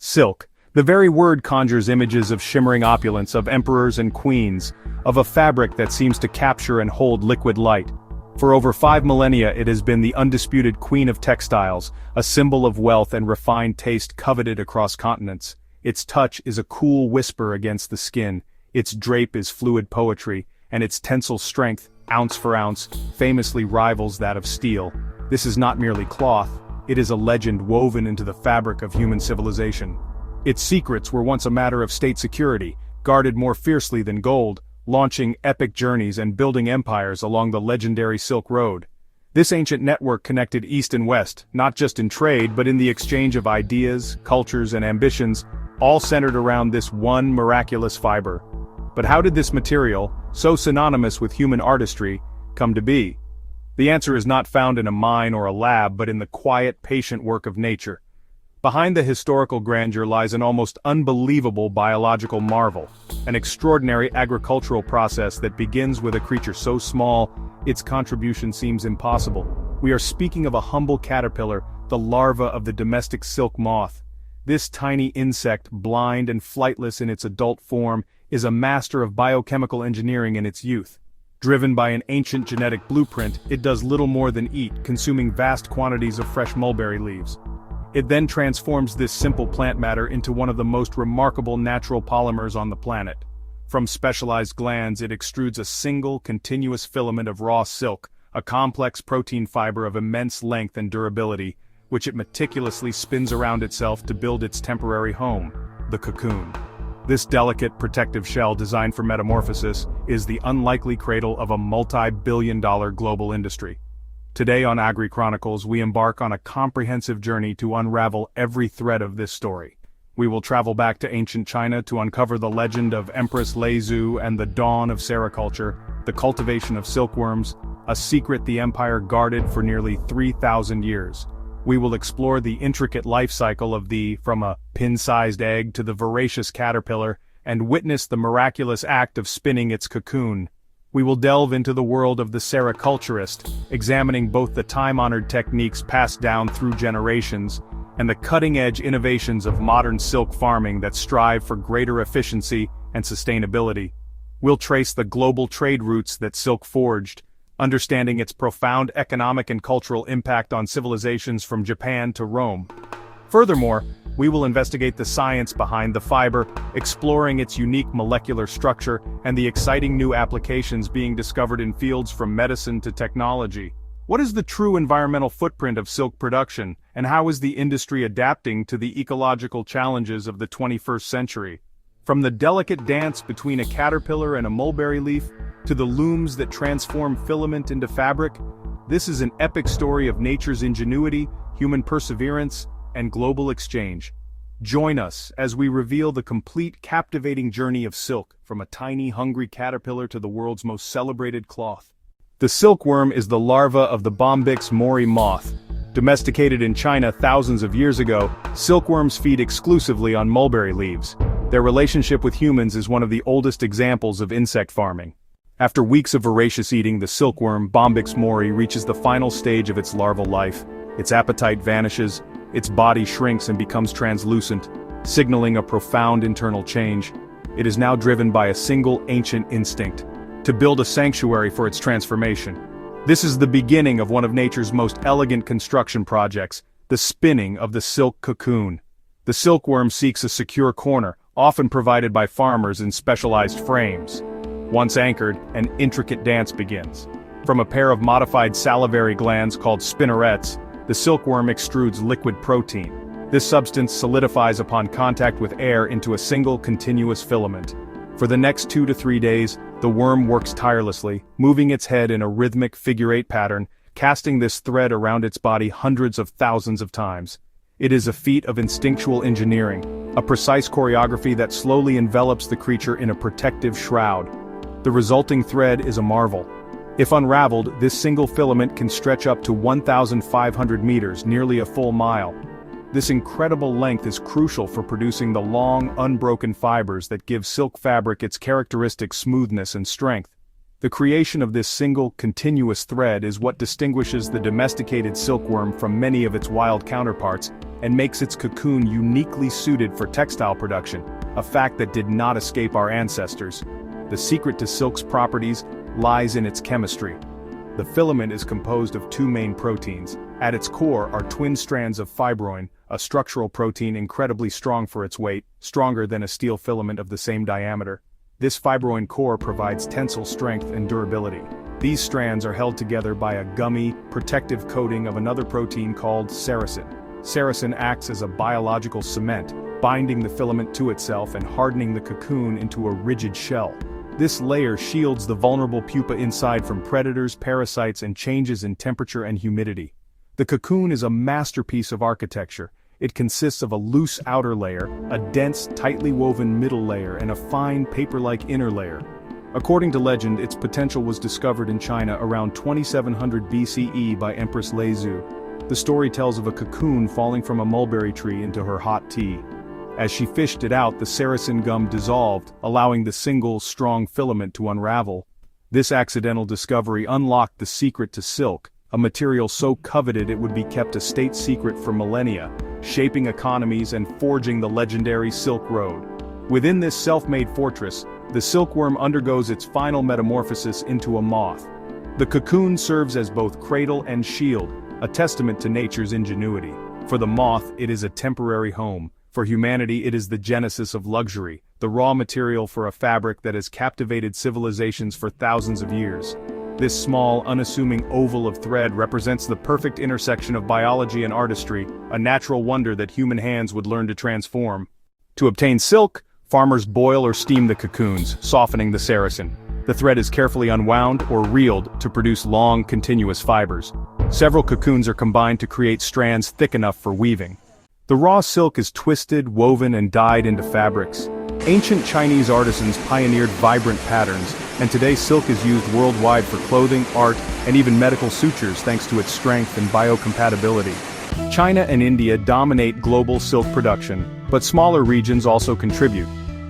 Silk. The very word conjures images of shimmering opulence, of emperors and queens, of a fabric that seems to capture and hold liquid light. For over 5 millennia it has been the undisputed queen of textiles, a symbol of wealth and refined taste coveted across continents. Its touch is a cool whisper against the skin, its drape is fluid poetry, and its tensile strength, ounce for ounce, famously rivals that of steel. This is not merely cloth, it is a legend woven into the fabric of human civilization. Its secrets were once a matter of state security, guarded more fiercely than gold, launching epic journeys and building empires along the legendary Silk Road. This ancient network connected East and West, not just in trade but in the exchange of ideas, cultures, and ambitions, all centered around this one miraculous fiber. But how did this material, so synonymous with human artistry, come to be? The answer is not found in a mine or a lab but in the quiet, patient work of nature. Behind the historical grandeur lies an almost unbelievable biological marvel, an extraordinary agricultural process that begins with a creature so small, its contribution seems impossible. We are speaking of a humble caterpillar, the larva of the domestic silk moth. This tiny insect, blind and flightless in its adult form, is a master of biochemical engineering in its youth. Driven by an ancient genetic blueprint, it does little more than eat, consuming vast quantities of fresh mulberry leaves. It then transforms this simple plant matter into one of the most remarkable natural polymers on the planet. From specialized glands it extrudes a single, continuous filament of raw silk, a complex protein fiber of immense length and durability, which it meticulously spins around itself to build its temporary home, the cocoon. This delicate, protective shell designed for metamorphosis is the unlikely cradle of a multi-billion-dollar global industry. Today on Agri-chronicles we embark on a comprehensive journey to unravel every thread of this story. We will travel back to ancient China to uncover the legend of Empress Lei and the dawn of sericulture, the cultivation of silkworms, a secret the empire guarded for nearly 3,000 years. We will explore the intricate life cycle of from a pin-sized egg to the voracious caterpillar, and witness the miraculous act of spinning its cocoon. We will delve into the world of the sericulturist, examining both the time-honored techniques passed down through generations, and the cutting-edge innovations of modern silk farming that strive for greater efficiency and sustainability. We'll trace the global trade routes that silk forged, understanding its profound economic and cultural impact on civilizations from Japan to Rome. Furthermore, we will investigate the science behind the fiber, exploring its unique molecular structure and the exciting new applications being discovered in fields from medicine to technology. What is the true environmental footprint of silk production, and how is the industry adapting to the ecological challenges of the 21st century? From the delicate dance between a caterpillar and a mulberry leaf, to the looms that transform filament into fabric, this is an epic story of nature's ingenuity, human perseverance, and global exchange. Join us as we reveal the complete, captivating journey of silk, from a tiny, hungry caterpillar to the world's most celebrated cloth. The silkworm is the larva of the Bombyx mori moth. Domesticated in China thousands of years ago, silkworms feed exclusively on mulberry leaves. Their relationship with humans is one of the oldest examples of insect farming. After weeks of voracious eating, the silkworm, Bombyx mori, reaches the final stage of its larval life. Its appetite vanishes, its body shrinks and becomes translucent, signaling a profound internal change. It is now driven by a single ancient instinct: to build a sanctuary for its transformation. This is the beginning of one of nature's most elegant construction projects, the spinning of the silk cocoon. The silkworm seeks a secure corner, often provided by farmers in specialized frames. Once anchored, an intricate dance begins. From a pair of modified salivary glands called spinnerets, the silkworm extrudes liquid protein. This substance solidifies upon contact with air into a single continuous filament. For the next 2 to 3 days, the worm works tirelessly, moving its head in a rhythmic figure-8 pattern, casting this thread around its body hundreds of thousands of times. It is a feat of instinctual engineering, a precise choreography that slowly envelops the creature in a protective shroud. The resulting thread is a marvel. If unraveled, this single filament can stretch up to 1,500 meters, nearly a full mile. This incredible length is crucial for producing the long, unbroken fibers that give silk fabric its characteristic smoothness and strength. The creation of this single, continuous thread is what distinguishes the domesticated silkworm from many of its wild counterparts and makes its cocoon uniquely suited for textile production, a fact that did not escape our ancestors. The secret to silk's properties lies in its chemistry. The filament is composed of two main proteins. At its core are twin strands of fibroin, a structural protein incredibly strong for its weight, stronger than a steel filament of the same diameter. This fibroin core provides tensile strength and durability. These strands are held together by a gummy, protective coating of another protein called sericin. Sericin acts as a biological cement, binding the filament to itself and hardening the cocoon into a rigid shell. This layer shields the vulnerable pupa inside from predators, parasites, and changes in temperature and humidity. The cocoon is a masterpiece of architecture. It consists of a loose outer layer, a dense, tightly woven middle layer, and a fine, paper-like inner layer. According to legend, its potential was discovered in China around 2700 BCE by Empress Lezhu. The story tells of a cocoon falling from a mulberry tree into her hot tea. As she fished it out, the sericin gum dissolved, allowing the single, strong filament to unravel. This accidental discovery unlocked the secret to silk, a material so coveted it would be kept a state secret for millennia, shaping economies and forging the legendary Silk Road. Within this self-made fortress, the silkworm undergoes its final metamorphosis into a moth. The cocoon serves as both cradle and shield, a testament to nature's ingenuity. For the moth, it is a temporary home. For humanity, it is the genesis of luxury, the raw material for a fabric that has captivated civilizations for thousands of years. This small, unassuming oval of thread represents the perfect intersection of biology and artistry, a natural wonder that human hands would learn to transform. To obtain silk, farmers boil or steam the cocoons, softening the sericin. The thread is carefully unwound or reeled to produce long, continuous fibers. Several cocoons are combined to create strands thick enough for weaving. The raw silk is twisted, woven, and dyed into fabrics. Ancient Chinese artisans pioneered vibrant patterns, and today silk is used worldwide for clothing, art, and even medical sutures thanks to its strength and biocompatibility. China and India dominate global silk production, but smaller regions also contribute.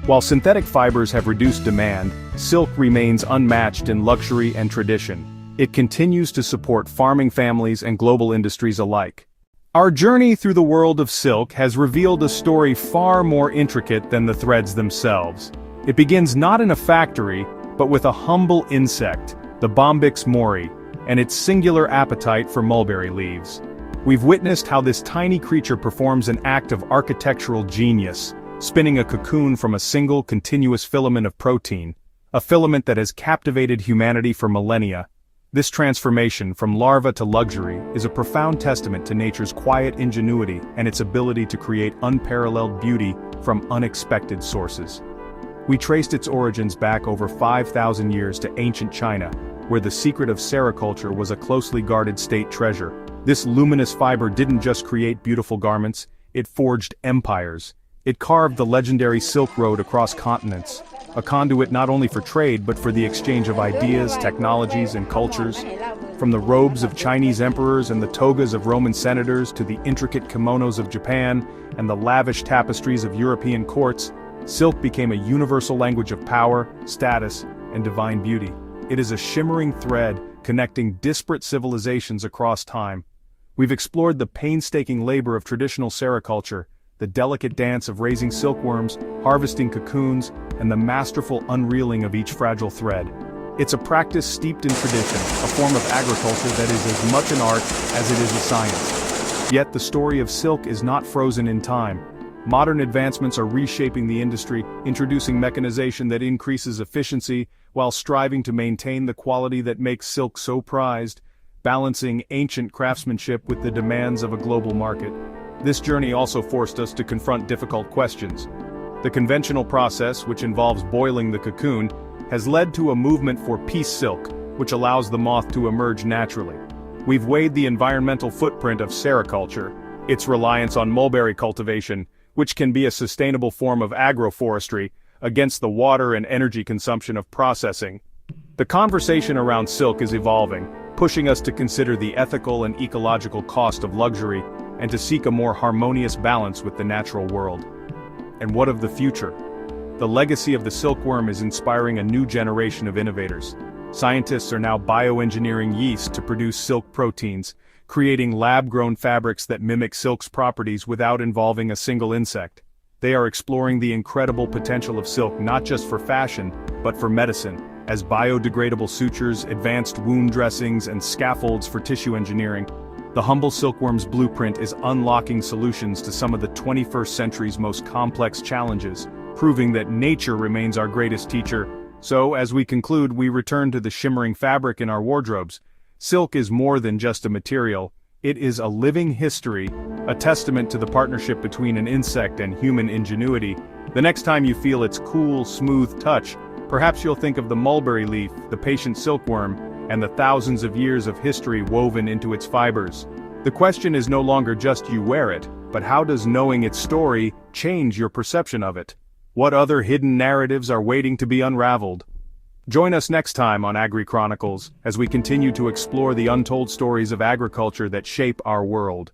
While synthetic fibers have reduced demand, silk remains unmatched in luxury and tradition. It continues to support farming families and global industries alike. Our journey through the world of silk has revealed a story far more intricate than the threads themselves. It begins not in a factory, but with a humble insect, the Bombyx mori, and its singular appetite for mulberry leaves. We've witnessed how this tiny creature performs an act of architectural genius, spinning a cocoon from a single continuous filament of protein, a filament that has captivated humanity for millennia. This transformation from larva to luxury is a profound testament to nature's quiet ingenuity and its ability to create unparalleled beauty from unexpected sources. We traced its origins back over 5,000 years to ancient China, where the secret of sericulture was a closely guarded state treasure. This luminous fiber didn't just create beautiful garments, it forged empires. It carved the legendary Silk Road across continents, a conduit not only for trade but for the exchange of ideas, technologies, and cultures. From the robes of Chinese emperors and the togas of Roman senators to the intricate kimonos of Japan and the lavish tapestries of European courts, silk became a universal language of power, status, and divine beauty. It is a shimmering thread connecting disparate civilizations across time. We've explored the painstaking labor of traditional sericulture, the delicate dance of raising silkworms, harvesting cocoons, and the masterful unreeling of each fragile thread. It's a practice steeped in tradition, a form of agriculture that is as much an art as it is a science. Yet the story of silk is not frozen in time. Modern advancements are reshaping the industry, introducing mechanization that increases efficiency, while striving to maintain the quality that makes silk so prized, balancing ancient craftsmanship with the demands of a global market. This journey also forced us to confront difficult questions. The conventional process, which involves boiling the cocoon, has led to a movement for piece silk, which allows the moth to emerge naturally. We've weighed the environmental footprint of sericulture, its reliance on mulberry cultivation, which can be a sustainable form of agroforestry, against the water and energy consumption of processing. The conversation around silk is evolving, pushing us to consider the ethical and ecological cost of luxury, and to seek a more harmonious balance with the natural world. And what of the future? The legacy of the silkworm is inspiring a new generation of innovators. Scientists are now bioengineering yeast to produce silk proteins, creating lab-grown fabrics that mimic silk's properties without involving a single insect. They are exploring the incredible potential of silk not just for fashion, but for medicine, as biodegradable sutures, advanced wound dressings, and scaffolds for tissue engineering. The humble silkworm's blueprint is unlocking solutions to some of the 21st century's most complex challenges, proving that nature remains our greatest teacher. So, as we conclude, we return to the shimmering fabric in our wardrobes. Silk is more than just a material, it is a living history, a testament to the partnership between an insect and human ingenuity. The next time you feel its cool, smooth touch, perhaps you'll think of the mulberry leaf, the patient silkworm, and the thousands of years of history woven into its fibers. The question is no longer just you wear it, but how does knowing its story change your perception of it? What other hidden narratives are waiting to be unraveled? Join us next time on Agri-Chronicles as we continue to explore the untold stories of agriculture that shape our world.